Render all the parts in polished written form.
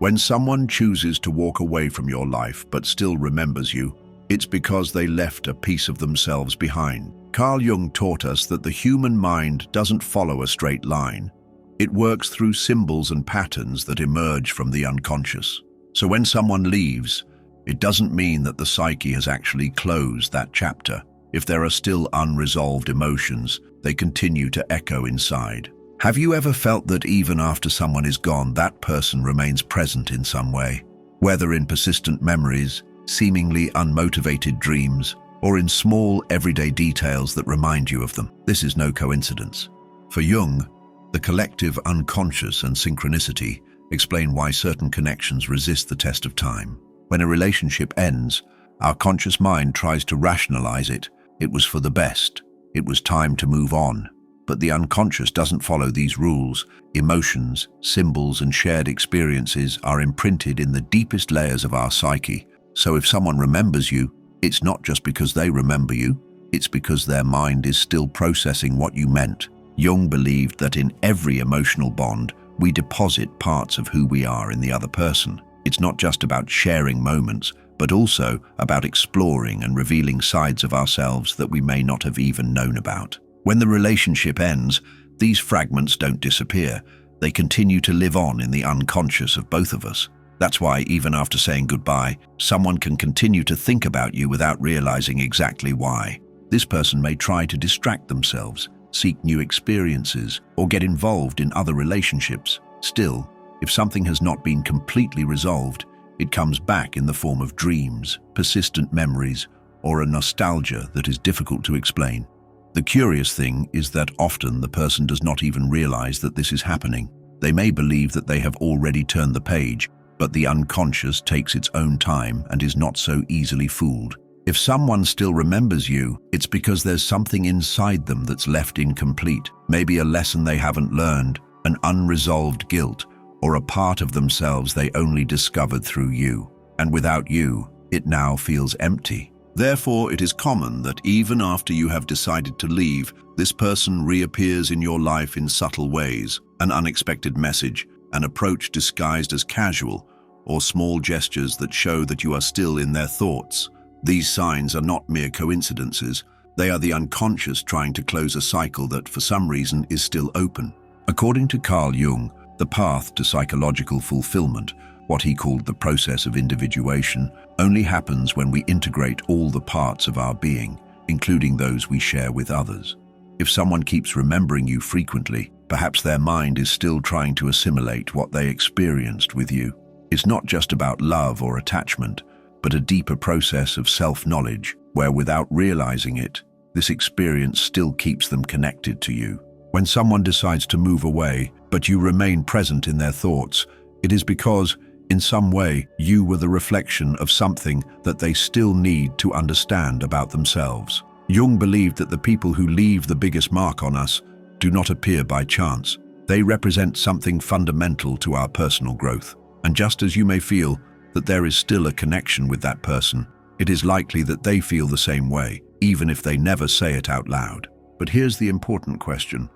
When someone chooses to walk away from your life but still remembers you, it's because they left a piece of themselves behind. Carl Jung taught us that the human mind doesn't follow a straight line. It works through symbols and patterns that emerge from the unconscious. So when someone leaves, it doesn't mean that the psyche has actually closed that chapter. If there are still unresolved emotions, they continue to echo inside. Have you ever felt that even after someone is gone, that person remains present in some way? Whether in persistent memories, seemingly unmotivated dreams, or in small, everyday details that remind you of them. This is no coincidence. For Jung, the collective unconscious and synchronicity explain why certain connections resist the test of time. When a relationship ends, our conscious mind tries to rationalize it. It was for the best. It was time to move on. But the unconscious doesn't follow these rules. Emotions, symbols, and shared experiences are imprinted in the deepest layers of our psyche. So if someone remembers you, it's not just because they remember you, it's because their mind is still processing what you meant. Jung believed that in every emotional bond, we deposit parts of who we are in the other person. It's not just about sharing moments, but also about exploring and revealing sides of ourselves that we may not have even known about. When the relationship ends, these fragments don't disappear. They continue to live on in the unconscious of both of us. That's why, even after saying goodbye, someone can continue to think about you without realizing exactly why. This person may try to distract themselves, seek new experiences, or get involved in other relationships. Still, if something has not been completely resolved, it comes back in the form of dreams, persistent memories, or a nostalgia that is difficult to explain. The curious thing is that often the person does not even realize that this is happening. They may believe that they have already turned the page, but the unconscious takes its own time and is not so easily fooled. If someone still remembers you, it's because there's something inside them that's left incomplete. Maybe a lesson they haven't learned, an unresolved guilt, or a part of themselves they only discovered through you. And without you, it now feels empty. Therefore, it is common that even after you have decided to leave, this person reappears in your life in subtle ways, an unexpected message, an approach disguised as casual, or small gestures that show that you are still in their thoughts. These signs are not mere coincidences. They are the unconscious trying to close a cycle that, for some reason, is still open. According to Carl Jung, the path to psychological fulfillment, what he called the process of individuation, only happens when we integrate all the parts of our being, including those we share with others. If someone keeps remembering you frequently, perhaps their mind is still trying to assimilate what they experienced with you. It's not just about love or attachment, but a deeper process of self-knowledge, where without realizing it, this experience still keeps them connected to you. When someone decides to move away, but you remain present in their thoughts, it is because, in some way, you were the reflection of something that they still need to understand about themselves. Jung believed that the people who leave the biggest mark on us do not appear by chance. They represent something fundamental to our personal growth. And just as you may feel that there is still a connection with that person, it is likely that they feel the same way, even if they never say it out loud. But here's the important question.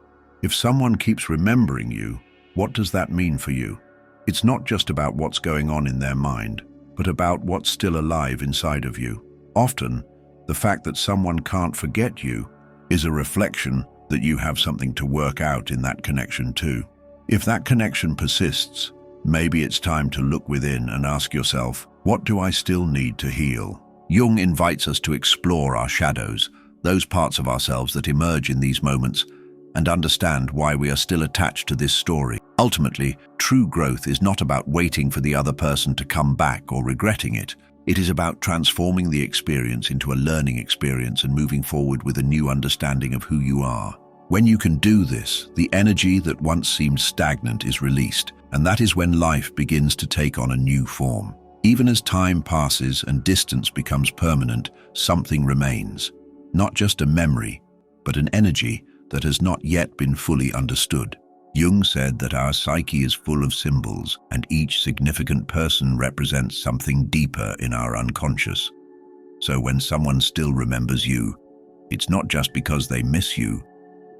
If someone keeps remembering you, what does that mean for you? It's not just about what's going on in their mind, but about what's still alive inside of you. Often, the fact that someone can't forget you is a reflection that you have something to work out in that connection too. If that connection persists, maybe it's time to look within and ask yourself, what do I still need to heal? Jung invites us to explore our shadows, those parts of ourselves that emerge in these moments, and understand why we are still attached to this story. Ultimately, true growth is not about waiting for the other person to come back or regretting it. It is about transforming the experience into a learning experience and moving forward with a new understanding of who you are. When you can do this, the energy that once seemed stagnant is released, and that is when life begins to take on a new form. Even as time passes and distance becomes permanent, something remains. Not just a memory, but an energy that has not yet been fully understood. Jung said that our psyche is full of symbols, and each significant person represents something deeper in our unconscious. So when someone still remembers you, it's not just because they miss you,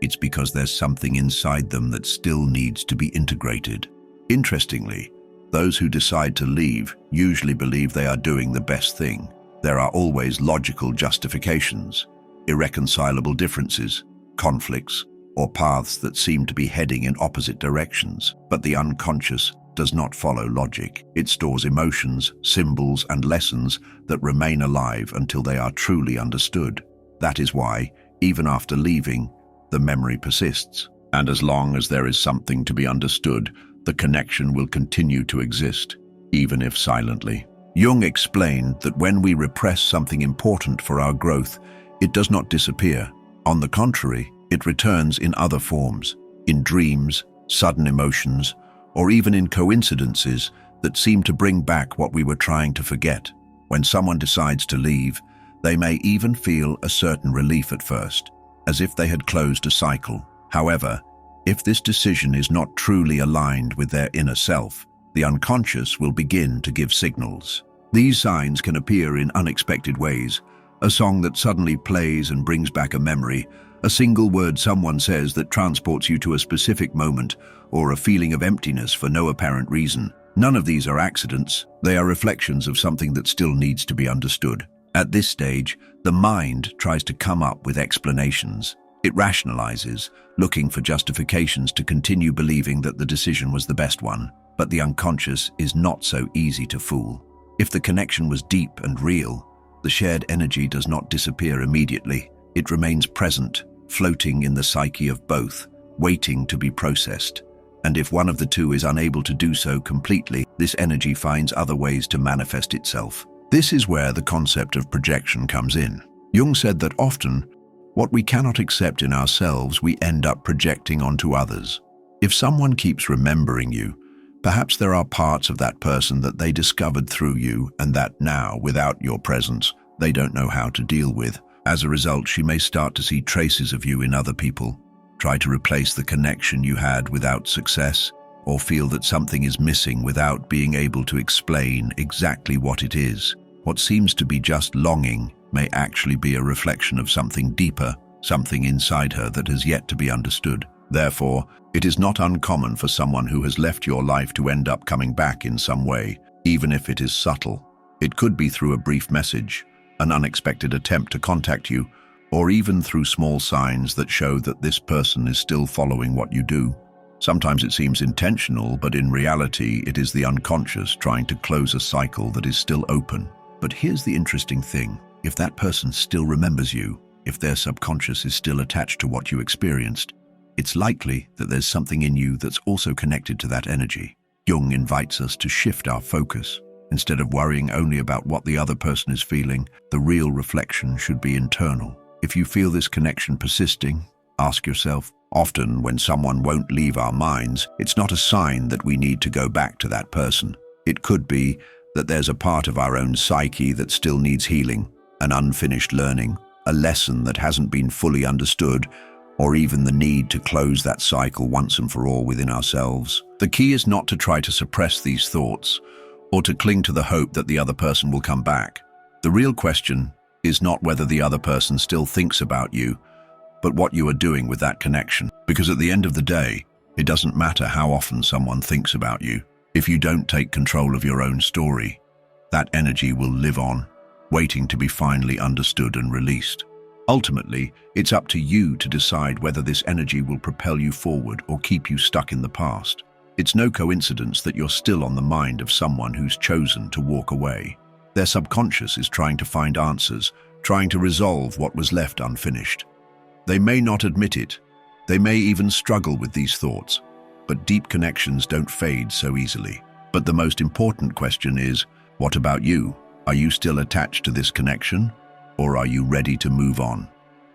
it's because there's something inside them that still needs to be integrated. Interestingly, Those who decide to leave usually believe they are doing the best thing. There are always logical justifications, irreconcilable differences, conflicts, or paths that seem to be heading in opposite directions. But the unconscious does not follow logic. It stores emotions, symbols, and lessons that remain alive until they are truly understood. That is why, even after leaving, the memory persists. And as long as there is something to be understood, the connection will continue to exist, even if silently. Jung explained that when we repress something important for our growth, it does not disappear. On the contrary, it returns in other forms, in dreams, sudden emotions, or even in coincidences that seem to bring back what we were trying to forget. When someone decides to leave, they may even feel a certain relief at first, as if they had closed a cycle. However, if this decision is not truly aligned with their inner self, the unconscious will begin to give signals. These signs can appear in unexpected ways. A song that suddenly plays and brings back a memory, a single word someone says that transports you to a specific moment, or a feeling of emptiness for no apparent reason. None of these are accidents. They are reflections of something that still needs to be understood. At this stage, the mind tries to come up with explanations. It rationalizes, looking for justifications to continue believing that the decision was the best one. But the unconscious is not so easy to fool. If the connection was deep and real, the shared energy does not disappear immediately. It remains present, floating in the psyche of both, waiting to be processed. And if one of the two is unable to do so completely, this energy finds other ways to manifest itself. This is where the concept of projection comes in. Jung said that often, what we cannot accept in ourselves, we end up projecting onto others. If someone keeps remembering you, perhaps there are parts of that person that they discovered through you and that now, without your presence, they don't know how to deal with. As a result, she may start to see traces of you in other people, try to replace the connection you had without success, or feel that something is missing without being able to explain exactly what it is. What seems to be just longing may actually be a reflection of something deeper, something inside her that has yet to be understood. Therefore, it is not uncommon for someone who has left your life to end up coming back in some way, even if it is subtle. It could be through a brief message, an unexpected attempt to contact you, or even through small signs that show that this person is still following what you do. Sometimes it seems intentional, but in reality, it is the unconscious trying to close a cycle that is still open. But here's the interesting thing. If that person still remembers you, if their subconscious is still attached to what you experienced, it's likely that there's something in you that's also connected to that energy. Jung invites us to shift our focus. Instead of worrying only about what the other person is feeling, the real reflection should be internal. If you feel this connection persisting, ask yourself, often when someone won't leave our minds, it's not a sign that we need to go back to that person. It could be that there's a part of our own psyche that still needs healing, an unfinished learning, a lesson that hasn't been fully understood, or even the need to close that cycle once and for all within ourselves. The key is not to try to suppress these thoughts, or to cling to the hope that the other person will come back. The real question is not whether the other person still thinks about you, but what you are doing with that connection. Because at the end of the day, it doesn't matter how often someone thinks about you. If you don't take control of your own story, that energy will live on, waiting to be finally understood and released. Ultimately, it's up to you to decide whether this energy will propel you forward or keep you stuck in the past. It's no coincidence that you're still on the mind of someone who's chosen to walk away. Their subconscious is trying to find answers, trying to resolve what was left unfinished. They may not admit it. They may even struggle with these thoughts. But deep connections don't fade so easily. But the most important question is, what about you? Are you still attached to this connection? Or are you ready to move on?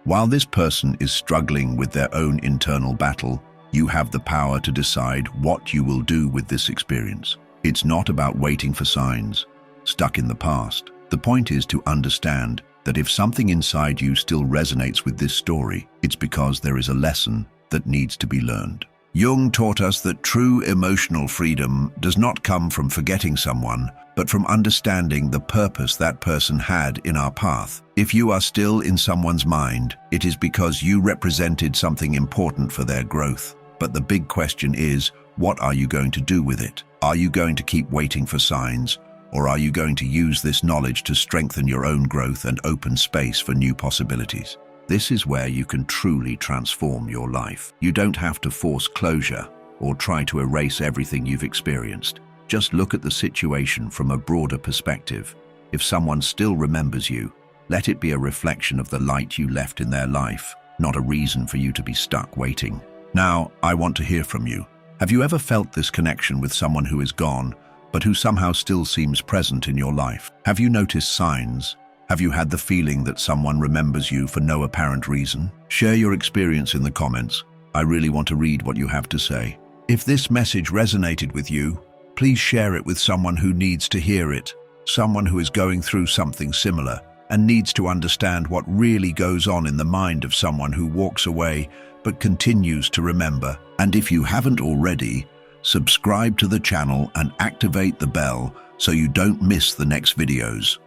While this person is struggling with their own internal battle, you have the power to decide what you will do with this experience. It's not about waiting for signs, stuck in the past. The point is to understand that if something inside you still resonates with this story, it's because there is a lesson that needs to be learned. Jung taught us that true emotional freedom does not come from forgetting someone, but from understanding the purpose that person had in our path. If you are still in someone's mind, it is because you represented something important for their growth. But the big question is, What are you going to do with it? Are you going to keep waiting for signs, or are you going to use this knowledge to strengthen your own growth and open space for new possibilities? This is where you can truly transform your life. You don't have to force closure or try to erase everything you've experienced. Just look at the situation from a broader perspective. If someone still remembers you, let it be a reflection of the light you left in their life, not a reason for you to be stuck waiting. Now, I want to hear from you. Have you ever felt this connection with someone who is gone, but who somehow still seems present in your life? Have you noticed signs? Have you had the feeling that someone remembers you for no apparent reason? Share your experience in the comments. I really want to read what you have to say. If this message resonated with you, please share it with someone who needs to hear it, someone who is going through something similar and needs to understand what really goes on in the mind of someone who walks away but continues to remember. And if you haven't already, subscribe to the channel and activate the bell so you don't miss the next videos.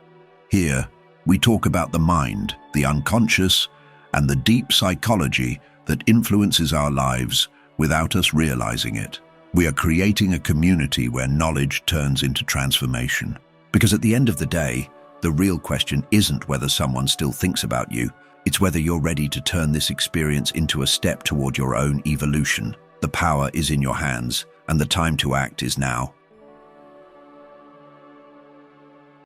Here, we talk about the mind, the unconscious, and the deep psychology that influences our lives without us realizing it. We are creating a community where knowledge turns into transformation. Because at the end of the day, the real question isn't whether someone still thinks about you, it's whether you're ready to turn this experience into a step toward your own evolution. The power is in your hands, and the time to act is now.